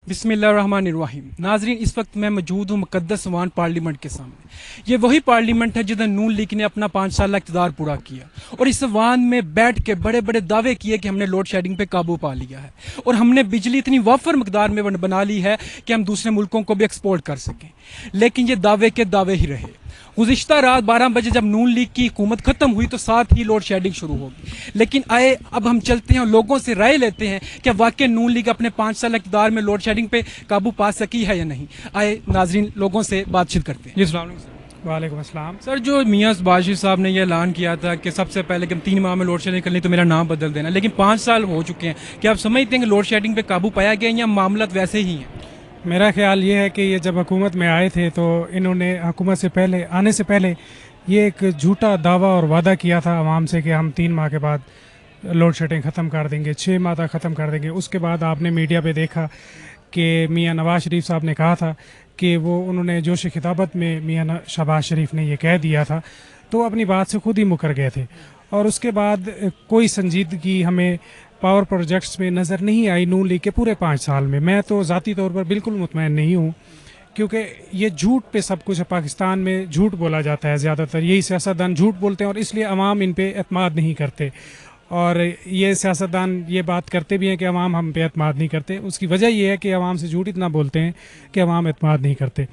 बिस्मिल्लाहिर्रहमानिर्रहीम। नाजरीन, इस वक्त मैं मौजूद हूँ मुकद्दस वान पार्लियामेंट के सामने। ये वही पार्लियामेंट है जिधर नून लीग ने अपना 5 साल इक़्तिदार पूरा किया और इस वान में बैठ के बड़े बड़े दावे किए कि हमने लोड शेडिंग पे काबू पा लिया है और हमने बिजली इतनी वाफर मकदार में बना ली है कि हम दूसरे मुल्कों को भी एक्सपोर्ट कर सकें। लेकिन ये दावे के दावे ही रहे। गुज़िश्ता रात 12 बजे जब नून लीग की हुकूमत खत्म हुई तो साथ ही लोड शेडिंग शुरू होगी। लेकिन आए अब हम चलते हैं और लोगों से राय लेते हैं कि वाकई नून लीग अपने 5 साल इक़्तिदार में लोड शेडिंग पे काबू पा सकी है या नहीं। आए नाजरीन लोगों से बातचीत करते हैं। जी अस्सलाम वालेकुम। वालेकुम अस्सलाम। सर, जो मियां बाशिर साहब ने यह ऐलान किया था कि सबसे पहले कि हम 3 माह में लोड शेडिंग कर ली तो मेरा नाम बदल देना, लेकिन 5 साल हो चुके हैं, क्या आप समझते हैं कि लोड शेडिंग पे काबू पाया गया या मामला वैसे ही हैं? मेरा ख्याल ये है कि ये जब हुकूमत में आए थे तो इन्होंने हुकूमत से पहले आने से पहले ये एक झूठा दावा और वादा किया था आवाम से कि हम 3 माह के बाद लोड शेडिंग ख़त्म कर देंगे, 6 माह तक ख़त्म कर देंगे। उसके बाद आपने मीडिया पे देखा कि मियां नवाज शरीफ साहब ने कहा था कि उन्होंने जोश खिताबत में मियां शहबाज शरीफ ने ये कह दिया था, तो अपनी बात से खुद ही मुकर गए थे। और उसके बाद कोई संजीदगी हमें पावर प्रोजेक्ट्स में नज़र नहीं आई नून लीग के पूरे 5 साल में। मैं तो ज़ाती तौर पर बिल्कुल मुतमईन नहीं हूँ, क्योंकि ये झूठ पे सब कुछ है। पाकिस्तान में झूठ बोला जाता है, ज़्यादातर यही सियासतदान झूठ बोलते हैं और इसलिए अवाम इन पे एतमाद नहीं करते। और ये सियासतदान ये बात करते भी हैं कि अवाम हम पे एतमाद नहीं करते। उसकी वजह ये है कि अवाम से झूठ इतना बोलते हैं कि अवाम एतमाद नहीं करते।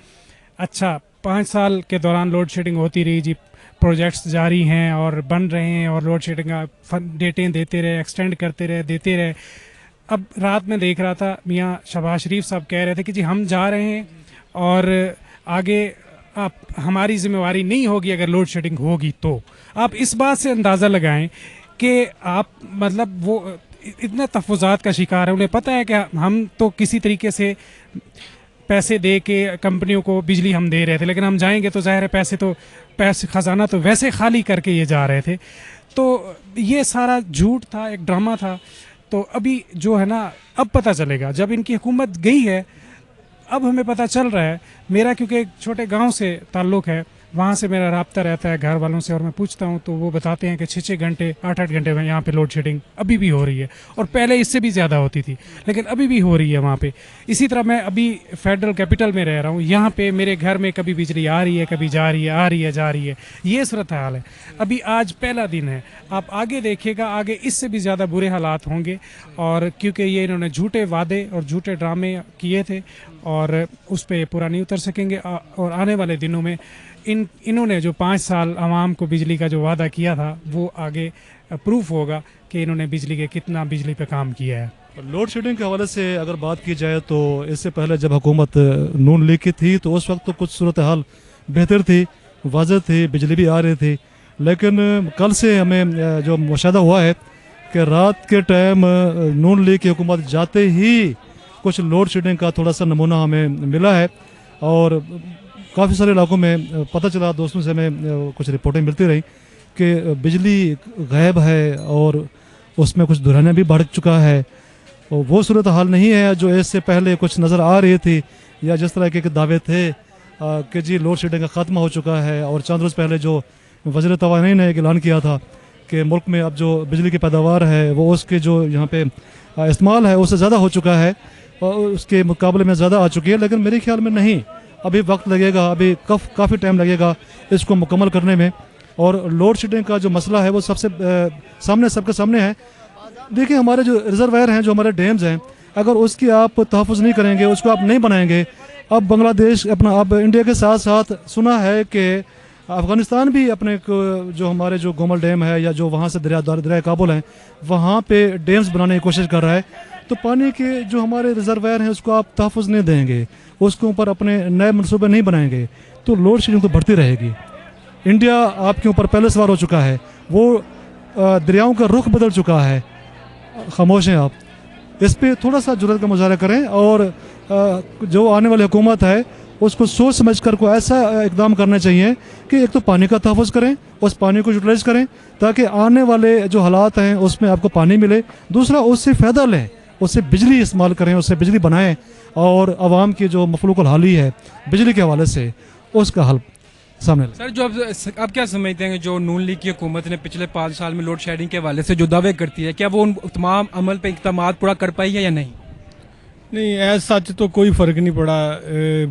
अच्छा, 5 साल के दौरान लोड शेडिंग होती रही जी, प्रोजेक्ट्स जारी हैं और बन रहे हैं और लोड शेडिंग का डेटें देते रहे, एक्सटेंड करते रहे, देते रहे। अब रात में देख रहा था मियां शहबाज शरीफ साहब कह रहे थे कि जी हम जा रहे हैं और आगे आप हमारी जिम्मेवारी नहीं होगी अगर लोड शेडिंग होगी तो। आप इस बात से अंदाज़ा लगाएं कि आप मतलब वो इतना तहफ़्फ़ुज़ात का शिकार है। उन्हें पता है कि हम तो किसी तरीके से पैसे दे के कंपनियों को बिजली हम दे रहे थे, लेकिन हम जाएंगे तो ज़ाहिर है पैसे ख़जाना तो वैसे खाली करके ये जा रहे थे। तो ये सारा झूठ था, एक ड्रामा था। तो अभी जो है ना, अब पता चलेगा जब इनकी हुकूमत गई है, अब हमें पता चल रहा है। मेरा क्योंकि एक छोटे गांव से ताल्लुक़ है, वहाँ से मेरा राब्ता रहता है घर वालों से, और मैं पूछता हूँ तो वो बताते हैं कि 6-6 घंटे 8-8 घंटे में यहाँ पे लोड शेडिंग अभी भी हो रही है और पहले इससे भी ज़्यादा होती थी, लेकिन अभी भी हो रही है वहाँ पे। इसी तरह मैं अभी फेडरल कैपिटल में रह रहा हूँ, यहाँ पे मेरे घर में कभी बिजली आ रही है, कभी जा रही है, आ रही है, जा रही है। ये सूरत हाल है। अभी आज पहला दिन है, आप आगे देखिएगा, आगे इससे भी ज़्यादा बुरे हालात होंगे। और क्योंकि ये इन्होंने झूठे वादे और झूठे ड्रामे किए थे और उस पर पूरा नहीं उतर सकेंगे। और आने वाले दिनों में इन्होंने जो 5 साल आवाम को बिजली का जो वादा किया था वो आगे प्रूफ होगा कि इन्होंने कितना बिजली पे काम किया है। लोड शेडिंग के हवाले से अगर बात की जाए तो इससे पहले जब हुकूमत नून लीग की थी तो उस वक्त तो कुछ सूरत हाल बेहतर थी, वाज़ेह थी, बिजली भी आ रही थी। लेकिन कल से हमें जो मुशाहिदा हुआ है कि रात के टाइम नून लीग की हुकूमत जाते ही कुछ लोड शेडिंग का थोड़ा सा नमूना हमें मिला है। और काफ़ी सारे इलाकों में पता चला, दोस्तों से हमें कुछ रिपोर्टें मिलती रही कि बिजली गायब है और उसमें कुछ दुर्घटना भी बढ़ चुका है। और वो सूरत हाल नहीं है जो इससे पहले कुछ नज़र आ रही थी, या जिस तरह के दावे थे कि जी लोड शेडिंग का ख़त्म हो चुका है। और चंद रोज़ पहले जो वज़ीर तवानी ने एक ऐलान किया था कि मुल्क में अब जो बिजली की पैदावार है वो उसके जो यहाँ पे इस्तेमाल है उससे ज़्यादा हो चुका है और उसके मुकाबले में ज़्यादा आ चुकी है। लेकिन मेरे ख्याल में नहीं, अभी वक्त लगेगा, अभी काफ़ी टाइम लगेगा इसको मुकम्मल करने में। और लोड शेडिंग का जो मसला है वो सबके सामने है। देखिए, हमारे जो रिजर्वायर हैं, जो हमारे डैम्स हैं, अगर उसकी आप तहफ़्फ़ुज़ नहीं करेंगे, उसको आप नहीं बनाएंगे। अब बांग्लादेश अब इंडिया के साथ साथ सुना है कि अफ़गानिस्तान भी अपने जो हमारे जो गोमल डैम है या जो वहाँ से दरिया काबुल हैं वहाँ पे डैम्स बनाने की कोशिश कर रहा है। तो पानी के जो हमारे रिजर्वायर हैं उसको आप तहफ़्फ़ुज़ नहीं देंगे, उसके ऊपर अपने नए मनसूबे नहीं बनाएंगे तो लोड शेडिंग तो बढ़ती रहेगी। इंडिया आपके ऊपर पहले सवार हो चुका है, वो दरियाओं का रुख बदल चुका है। खामोश हैं आप, इस पर थोड़ा सा जुर्रत का मुजाहरा करें और जो आने वाली हुकूमत है उसको सोच समझ कर को ऐसा इकदाम करना चाहिए कि एक तो पानी का तहफ़्फ़ुज़ करें, उस पानी को यूटिलाइज़ करें ताकि आने वाले जो हालात हैं उसमें आपको पानी मिले। दूसरा, उससे फ़ायदा लें, उससे बिजली इस्तेमाल करें, उससे बिजली बनाएं और आवाम की जो मफलूकुल हाली है बिजली के हवाले से उसका हल सामने। सर, जो आप क्या समझते हैं जो नून लीग की हुकूमत ने पिछले 5 साल में लोड शेडिंग के हवाले से जो दावे करती है, क्या वो उन तमाम अमल पे इक़दामात पूरा कर पाई है या नहीं? नहीं, ऐसा सच तो कोई फ़र्क नहीं पड़ा,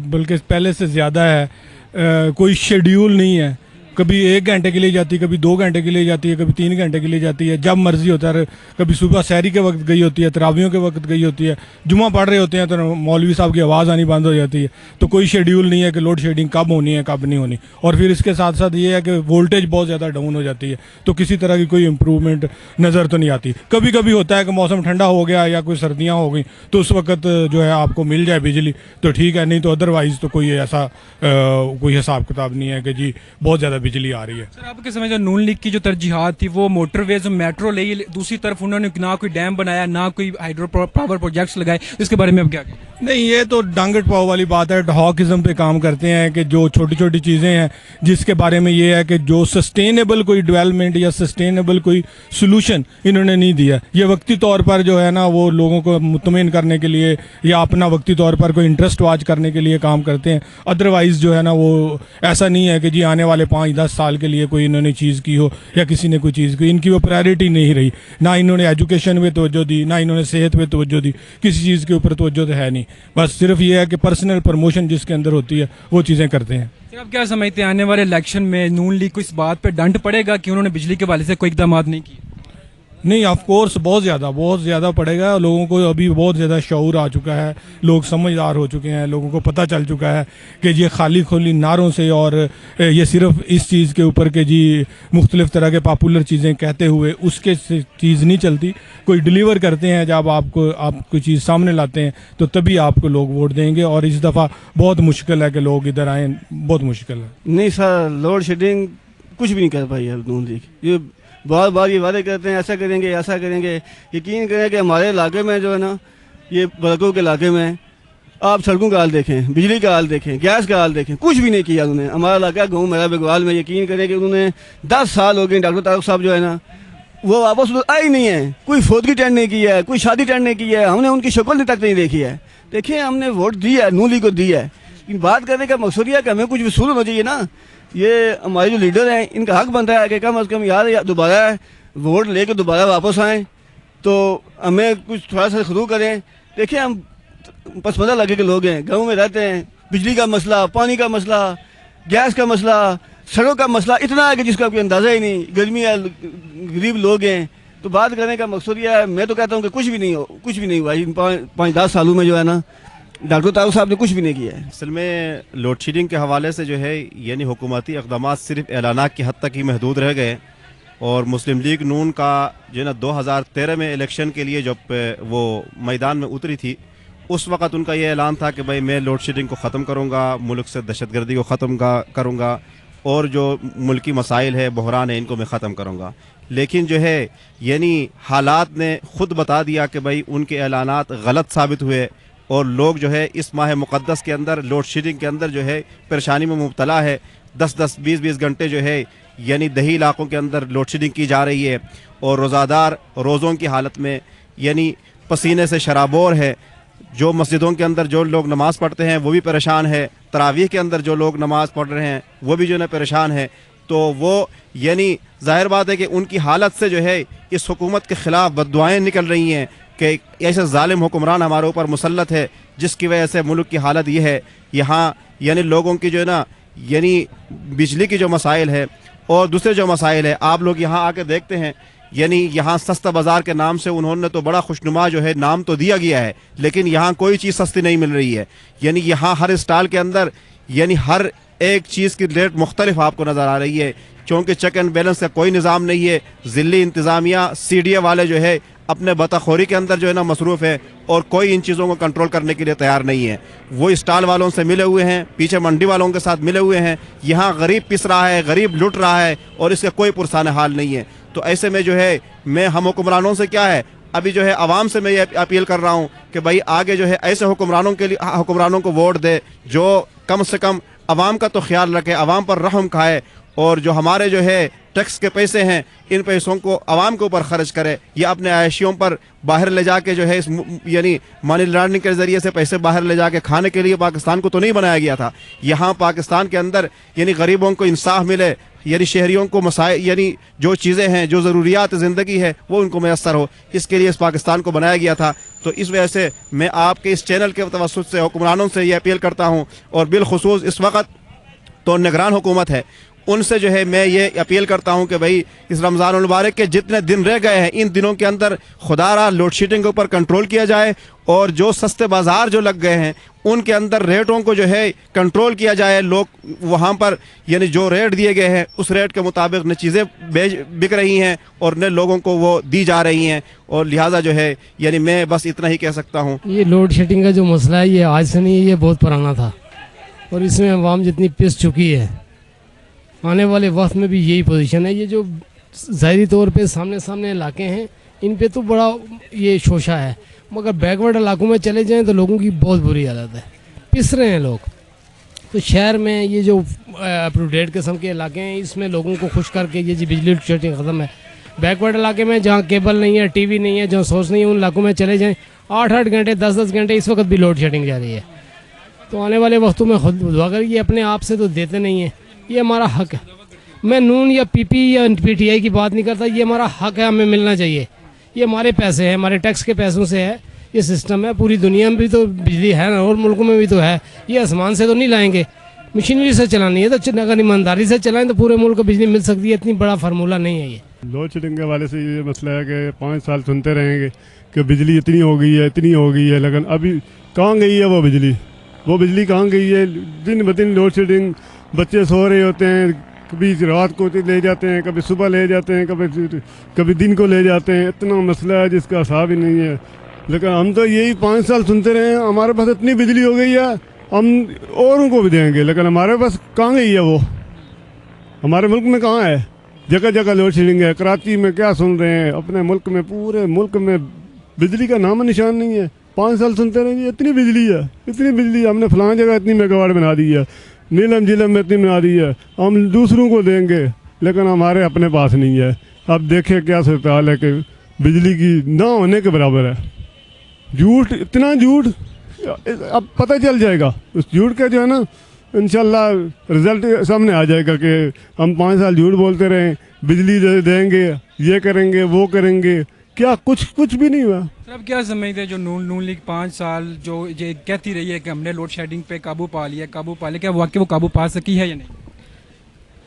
बल्कि पहले से ज़्यादा है। कोई शेड्यूल नहीं है, कभी 1 घंटे के लिए जाती है, कभी 2 घंटे के लिए जाती है, कभी 3 घंटे के लिए जाती है, जब मर्जी होता है। कभी सुबह सहरी के वक्त गई होती है, तरावियों के वक्त गई होती है, जुमा पढ़ रहे होते हैं तो मौलवी साहब की आवाज़ आनी बंद हो जाती है। तो कोई शेड्यूल नहीं है कि लोड शेडिंग कब होनी है कब नहीं होनी। और फिर इसके साथ साथ ये है कि वोल्टेज बहुत ज़्यादा डाउन हो जाती है, तो किसी तरह की कोई इम्प्रूवमेंट नज़र तो नहीं आती। कभी कभी होता है कि मौसम ठंडा हो गया या कोई सर्दियाँ हो गई तो उस वक्त जो है आपको मिल जाए बिजली तो ठीक है, नहीं तो अदरवाइज़ तो कोई ऐसा कोई हिसाब किताब नहीं है कि जी बहुत ज़्यादा बिजली आ रही है। सर आपके समय जो नून लीग की जो तरजीहात थी वो मोटरवेज और मेट्रो ले, दूसरी तरफ उन्होंने ना कोई डैम बनाया ना कोई हाइड्रो पावर प्रोजेक्ट्स लगाए, इसके बारे में अब क्या कहें? नहीं, ये तो डांगट पाव वाली बात है। हॉकिज्म पे काम करते हैं कि जो छोटी छोटी चीज़ें हैं जिसके बारे में ये है कि जो सस्टेनेबल कोई डेवलपमेंट या सस्टेनेबल कोई सोल्यूशन इन्होंने नहीं दिया। ये वक्ती तौर पर जो है ना वो लोगों को मुतमईन करने के लिए या अपना वक्ती तौर पर कोई इंटरेस्ट वाच करने के लिए काम करते हैं। अदरवाइज़ जो है ना वो ऐसा नहीं है कि जी आने वाले 5-10 साल के लिए कोई इन्होंने चीज़ की हो या किसी ने कोई चीज़ की। इनकी वो प्रायोरिटी नहीं रही, ना इन्होंने एजुकेशन में तवज्जो दी, ना इन्होंने सेहत में तवज्जो दी, किसी चीज़ के ऊपर तवज्जो तो है नहीं। बस सिर्फ ये है कि पर्सनल प्रमोशन जिसके अंदर होती है वो चीज़ें करते हैं। सर आप क्या समझते हैं आने वाले इलेक्शन में नून लीग को इस बात पर डंड पड़ेगा कि उन्होंने बिजली के हवाले से कोई इकदाम नहीं किए? नहीं, ऑफ कोर्स बहुत ज़्यादा पड़ेगा। लोगों को अभी बहुत ज़्यादा शऊर आ चुका है, लोग समझदार हो चुके हैं, लोगों को पता चल चुका है कि ये खाली खोली नारों से और ये सिर्फ इस चीज़ के ऊपर कि जी मुख्तलिफ़ तरह के पॉपुलर चीज़ें कहते हुए उसके से चीज़ नहीं चलती। कोई डिलीवर करते हैं, जब आप कोई चीज़ सामने लाते हैं तो तभी आपको लोग वोट देंगे। और इस दफ़ा बहुत मुश्किल है कि लोग इधर आएँ, बहुत मुश्किल है। नहीं सर, लोड शेडिंग कुछ भी नहीं कर पाई है नून लीग। ये बार बार ये वादे करते हैं ऐसा करेंगे ऐसा करेंगे। यकीन करें कि हमारे इलाके में जो है ना, ये बरकों के इलाके में आप सड़कों का हाल देखें, बिजली का हाल देखें, गैस का हाल देखें, कुछ भी नहीं किया उन्होंने। हमारा इलाका गाँव मेरा बगवाल में, यकीन करें कि उन्होंने 10 साल हो गए, डॉक्टर तारक साहब जो है ना वो वापस आए ही नहीं है। कोई फौत की टेंट नहीं की है, कोई शादी टेंट नहीं की है, हमने उनकी शक्ल तक नहीं देखी है। देखिए हमने वोट दी है, नून लीग को दी है, लेकिन बात करने का मकसद यह है कि हमें कुछ वसूल होना चाहिए ना। ये हमारे जो लीडर हैं इनका हक बनता है कि कम अज़ कम यार दोबारा वोट लेकर दोबारा वापस आएँ तो हमें कुछ थोड़ा सा शुरू करें। देखिए हम पसमंदा लगे के लोग हैं, गाँव में रहते हैं, बिजली का मसला, पानी का मसला, गैस का मसला, सड़कों का मसला इतना है कि जिसका कोई अंदाज़ा ही नहीं। गर्मी है, गरीब लोग हैं, तो बात करने का मकसद यह है। मैं तो कहता हूँ कि कुछ भी नहीं हुआ इन 5-10 सालों में जो है ना डॉक्टर तारक साहब ने कुछ भी नहीं किया है। असल में लोड शेडिंग के हवाले से जो है यानी हुकूमती इक़दाम सिर्फ ऐलानात की हद तक ही महदूद रह गए। और मुस्लिम लीग नून का जो है ना 2013 में इलेक्शन के लिए जब वो मैदान में उतरी थी उस वक़्त उनका ये ऐलान था कि भाई मैं लोड शेडिंग को ख़त्म करूँगा, मुल्क से दहशतगर्दी को ख़त्म करूँगा और जो मुल्की मसाइल है, बहरान है, इनको मैं ख़त्म करूँगा। लेकिन जो है यानी हालात ने ख़ुद बता दिया कि भाई उनके ऐलानात गलत साबित हुए और लोग जो है इस माह मुक़द्दस के अंदर लोड शेडिंग के अंदर जो है परेशानी में मुब्तला है। 10-10, 20-20 घंटे जो है यानी दही इलाकों के अंदर लोड शेडिंग की जा रही है और रोज़ादार रोज़ों की हालत में यानी पसीने से शराबोर है। जो मस्जिदों के अंदर जो लोग नमाज़ पढ़ते हैं वो भी परेशान है, तरावीह के अंदर जो लोग नमाज़ पढ़ रहे हैं वो भी जो है परेशान है। तो वो यानी ज़ाहिर बात है कि उनकी हालत से जो है इस हुकूमत के ख़िलाफ़ बद्दुआएँ निकल रही हैं कि ऐसे ज़ालिम हुक्मरान हमारे ऊपर मुसल्लत है जिसकी वजह से मुल्क की हालत ये है। यहाँ यानी लोगों की जो है ना यानी बिजली की जो मसाइल है और दूसरे जो मसाइल है, आप लोग यहाँ आके देखते हैं यानी यहाँ सस्ता बाज़ार के नाम से उन्होंने तो बड़ा खुशनुमा जो है नाम तो दिया गया है, लेकिन यहाँ कोई चीज़ सस्ती नहीं मिल रही है। यानी यहाँ हर स्टॉल के अंदर यानी हर एक चीज़ की रेट मुख्तलिफ आपको नज़र आ रही है, क्योंकि चेक एंड बैलेंस का कोई निज़ाम नहीं है। ज़िली इंतज़ामिया CDA वाले जो है अपने बताखोरी के अंदर जो है ना मसरूफ़ है और कोई इन चीज़ों को कंट्रोल करने के लिए तैयार नहीं है। वो स्टॉल वालों से मिले हुए हैं, पीछे मंडी वालों के साथ मिले हुए हैं। यहाँ गरीब पिस रहा है, गरीब लुट रहा है और इसका कोई पुरसान हाल नहीं है। तो ऐसे में जो है मैं हम हुक्मरानों से क्या है अभी जो है आवाम से मैं ये अपील कर रहा हूँ कि भाई आगे जो है ऐसे हुक्मरानों को वोट दे जो कम से कम आवाम का तो ख्याल रखे, आवाम पर रहम खाए और जो हमारे जो है टैक्स के पैसे हैं, इन पैसों को आवाम के ऊपर खर्च करे या अपने आयशियों पर बाहर ले जाके जो है इस यानी मनी लॉन्ड्रिंग के ज़रिए से पैसे बाहर ले जाके खाने के लिए पाकिस्तान को तो नहीं बनाया गया था। यहाँ पाकिस्तान के अंदर यानी गरीबों को इंसाफ मिले, यानी शहरियों को मसाए यानी जो चीज़ें हैं, जो ज़रूरियात ज़िंदगी है वो उनको मैसर हो, इसके लिए इस पाकिस्तान को बनाया गया था। तो इस वजह से मैं आपके इस चैनल के तवस्सुत से हुक्मरानों से ये अपील करता हूँ, और बिलखुसूस इस वक्त तो निगरान हुकूमत है, उनसे जो है मैं ये अपील करता हूँ कि भाई इस रमज़ान मुबारक के जितने दिन रह गए हैं, इन दिनों के अंदर खुदारा लोड शेडिंग के ऊपर कंट्रोल किया जाए, और जो सस्ते बाज़ार जो लग गए हैं उनके अंदर रेटों को जो है कंट्रोल किया जाए। लोग वहाँ पर यानी जो रेट दिए गए हैं उस रेट के मुताबिक न चीज़ें बिक रही हैं और न लोगों को वो दी जा रही हैं, और लिहाजा जो है यानी मैं बस इतना ही कह सकता हूँ। ये लोड शेडिंग का जो मसला है ये आज से नहीं है, ये बहुत पुराना था, और इसमें अवाम जितनी पिस चुकी है, आने वाले वक्त में भी यही पोजीशन है। ये जो ज़ाहिरी तौर पे सामने सामने इलाके हैं इन पे तो बड़ा ये शोशा है, मगर बैकवर्ड इलाकों में चले जाएं तो लोगों की बहुत बुरी हालत है, पिस रहे हैं लोग। तो शहर में ये जो अप टू डेट किस्म के इलाके हैं इसमें लोगों को खुश करके ये जी बिजली शेडिंग ख़त्म है। बैकवर्ड इलाके में जहाँ केबल नहीं है, टीवी नहीं है, जहाँ सोर्स नहीं है, उन इलाकों में चले जाएँ 8-8 घंटे 10-10 घंटे इस वक्त भी लोड शेडिंग जा रही है। तो आने वाले वक्तों में खुद अगर ये अपने आप से तो देते नहीं हैं, ये हमारा हक है। मैं नून या पीपी या पीटीआई की बात नहीं करता, ये हमारा हक है, हमें मिलना चाहिए। ये हमारे पैसे हैं, हमारे टैक्स के पैसों से है ये सिस्टम है। पूरी दुनिया में भी तो बिजली है ना, और मुल्कों में भी तो है, ये आसमान से तो नहीं लाएंगे, मशीनरी से चलानी है। तो अगर ईमानदारी से चलाएं तो पूरे मुल्क को बिजली मिल सकती है, इतनी बड़ा फार्मूला नहीं है ये। लोड शेडिंग के हवाले से ये मसला है कि 5 साल सुनते रहेंगे कि बिजली इतनी हो गई है, इतनी हो गई है, लेकिन अभी कहाँ गई है वो बिजली कहाँ गई है? दिन ब दिन लोड शेडिंग, बच्चे सो रहे होते हैं, कभी रात को ले जाते हैं, कभी सुबह ले जाते हैं, कभी दिन को ले जाते हैं। इतना मसला है जिसका हिसाब ही नहीं है। लेकिन हम तो यही 5 साल सुनते रहे हैं, हमारे पास इतनी बिजली हो गई है, हम औरों को भी देंगे, लेकिन हमारे पास कहाँ गई है वो? हमारे मुल्क में कहाँ है? जगह जगह लोड शेडिंग है। कराची में क्या सुन रहे हैं, अपने मुल्क में, पूरे मुल्क में बिजली का नाम निशान नहीं है। 5 साल सुनते रहेंगे इतनी बिजली है, इतनी बिजली है, हमने फलां जगह इतनी मेगावाट बना दी है, नीलम जिलम में इतनी बना दी है, हम दूसरों को देंगे, लेकिन हमारे अपने पास नहीं है। अब देखें क्या सूरत हाल है कि बिजली की ना होने के बराबर है। झूठ, इतना झूठ, अब पता चल जाएगा उस झूठ का जो है ना, इंशाल्लाह रिजल्ट सामने आ जाएगा कि हम 5 साल झूठ बोलते रहे, बिजली देंगे, ये करेंगे, वो करेंगे, क्या कुछ भी नहीं हुआ। सर अब क्या समझते हैं जो नून लीग 5 साल जो ये कहती रही है कि हमने लोड शेडिंग पे काबू पा लिया, क्या वाकई वो काबू पा सकी है या नहीं?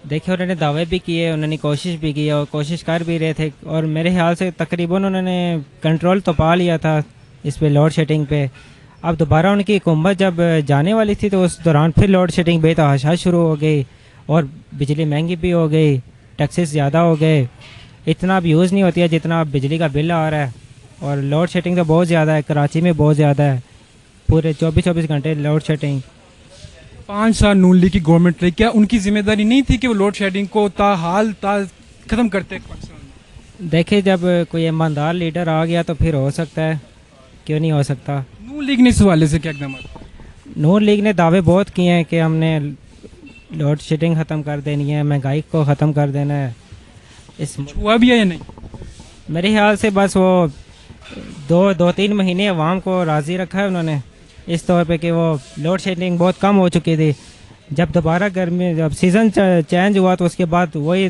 देखिए उन्होंने दावे भी किए, उन्होंने कोशिश भी की और कोशिश कर भी रहे थे, और मेरे ख्याल से तकरीबन उन्होंने कंट्रोल तो पा लिया था इस पे लोड शेडिंग पे। अब दोबारा उनकी हुकूमत जब जाने वाली थी तो उस दौरान फिर लोड शेडिंग बेतहाशा शुरू हो गई, और बिजली महंगी भी हो गई, टैक्सेस ज़्यादा हो गए, इतना अब यूज़ नहीं होती है जितना अब बिजली का बिल आ रहा है, और लोड शेडिंग तो बहुत ज़्यादा है, कराची में बहुत ज़्यादा है, पूरे 24-24 घंटे लोड शेडिंग। 5 साल नून लीग की गवर्नमेंट रही, क्या उनकी जिम्मेदारी नहीं थी कि वो लोड शेडिंग को ख़त्म करते? देखिए जब कोई ईमानदार लीडर आ गया तो फिर हो सकता है, क्यों नहीं हो सकता। नून लीग ने इस हवाले से क्या इकदाम? नून लीग ने दावे बहुत किए हैं कि हमने लोड शेडिंग ख़त्म कर देनी है, महंगाई को ख़त्म कर देना है। इस हुआ भी है या नहीं? मेरे ख्याल से बस वो 2-3 महीने अवाम को राज़ी रखा है उन्होंने, इस तौर पे कि वो लोड शेडिंग बहुत कम हो चुकी थी। जब दोबारा गर्मी, जब सीज़न चेंज हुआ तो उसके बाद वही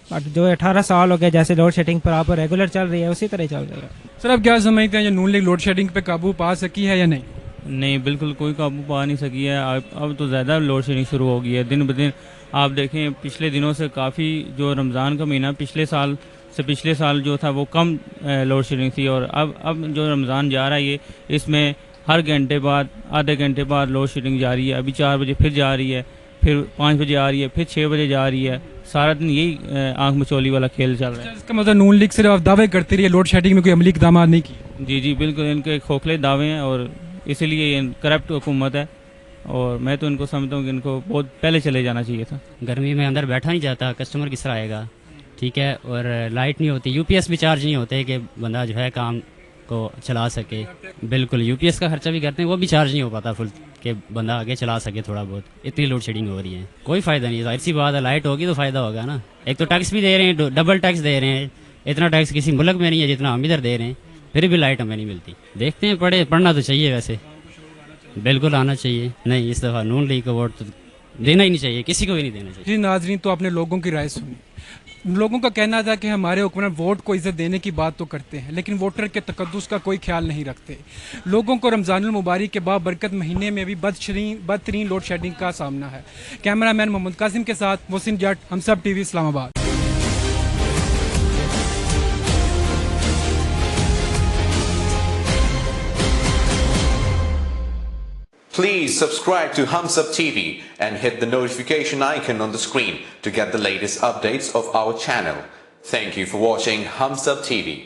जो 18 साल हो गए जैसे लोड शेडिंग पर आप रेगुलर चल रही है उसी तरह चल रही है। सर अब क्या समझते हैं जो नून लीग लोड शेडिंग पे काबू पा सकी है या नहीं? नहीं, बिल्कुल कोई काबू पा नहीं सकी है। अब तो ज़्यादा लोड शेडिंग शुरू हो गई है दिन ब दिन। आप देखें पिछले दिनों से काफ़ी, जो रमज़ान का महीना पिछले साल जो था वो कम लोड शेडिंग थी, और अब जो रमज़ान जा रहा है ये, इसमें हर घंटे बाद, आधे घंटे बाद लोड शेडिंग जा रही है। अभी 4 बजे फिर जा रही है, फिर 5 बजे आ रही है, फिर 6 बजे जा रही है। सारा दिन यही आंख मचोली वाला खेल चल रहा है। इसका मतलब नून लीग सिर्फ दावे करती रही है, लोड शेडिंग में कोई अमली इकदाम नहीं किए? जी बिल्कुल, इनके खोखले दावे हैं और इसीलिए ये करप्ट हुकूमत है, और मैं तो इनको समझता हूँ कि इनको बहुत पहले चले जाना चाहिए था। गर्मी में अंदर बैठा नहीं जाता, कस्टमर किस तरह आएगा, ठीक है, और लाइट नहीं होती, यूपीएस भी चार्ज नहीं होते कि बंदा जो है काम को चला सके। बिल्कुल यूपीएस का खर्चा भी करते हैं, वो भी चार्ज नहीं हो पाता फुल कि बंदा आगे चला सके थोड़ा बहुत, इतनी लोड शेडिंग हो रही है। कोई फ़ायदा नहीं है, जाहिर सी बात है, लाइट होगी तो फ़ायदा होगा ना। एक तो टैक्स भी दे रहे हैं, डबल टैक्स दे रहे हैं, इतना टैक्स किसी मुल्क में नहीं है जितना हम इधर दे रहे हैं, फिर भी लाइट हमें नहीं मिलती। देखते हैं, पढ़ना तो चाहिए वैसे, बिल्कुल आना चाहिए। नहीं, इस दफ़ा नून लीग को वोट तो देना ही नहीं चाहिए, किसी को भी नहीं देना चाहिए। जी नाजरीन, तो आपने लोगों की राय सुनी। लोगों का कहना था कि हमारे हुक्मरान वोट को इज्जत देने की बात तो करते हैं, लेकिन वोटर के तकद्दुस का कोई ख्याल नहीं रखते। लोगों को रमज़ानुल मुबारक के बाबरकत महीने में भी बदतरीन लोड शेडिंग का सामना है। कैमरामैन मोहम्मद कासिम के साथ मोहसिन जट, हम सब TV, Islamabad. Please subscribe to Hamsab TV and hit the notification icon on the screen to get the latest updates of our channel. Thank you for watching Hamsab TV.